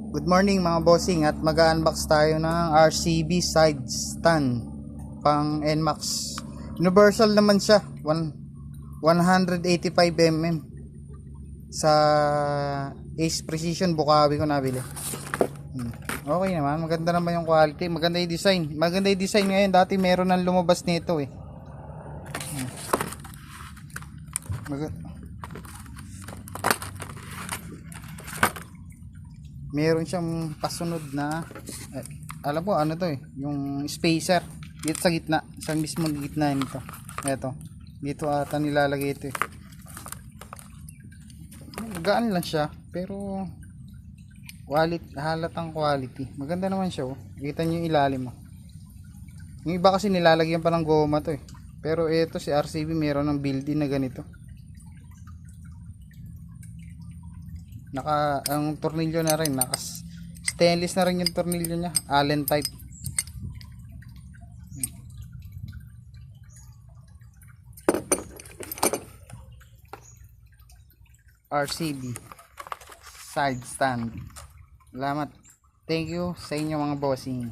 Good morning mga bossing, at mag-unbox tayo ng RCB side stand pang NMAX. Universal naman siya, 185mm sa Ace Precision Bukawi ko nabili. Okay naman, maganda naman yung quality, maganda yung design. Maganda yung design ngayon, dati meron nang lumabas nito eh. Meron siyang pasunod na alam mo ano to eh, yung spacer dito sa gitna, sa mismong gitna nito. Eto, dito ata nilalagay ito eh. Gaan lang siya pero halatang quality. Maganda naman siya oh. Kita niyo yung ilalim mo. Yung iba kasi nilalagyan pa ng goma to eh. Pero ito si RCB meron ng built-in na ganito. Ang tornilyo na rin, stainless na rin yung tornilyo niya, Allen type. RCB side stand. Salamat. Thank you sa inyo mga bossing.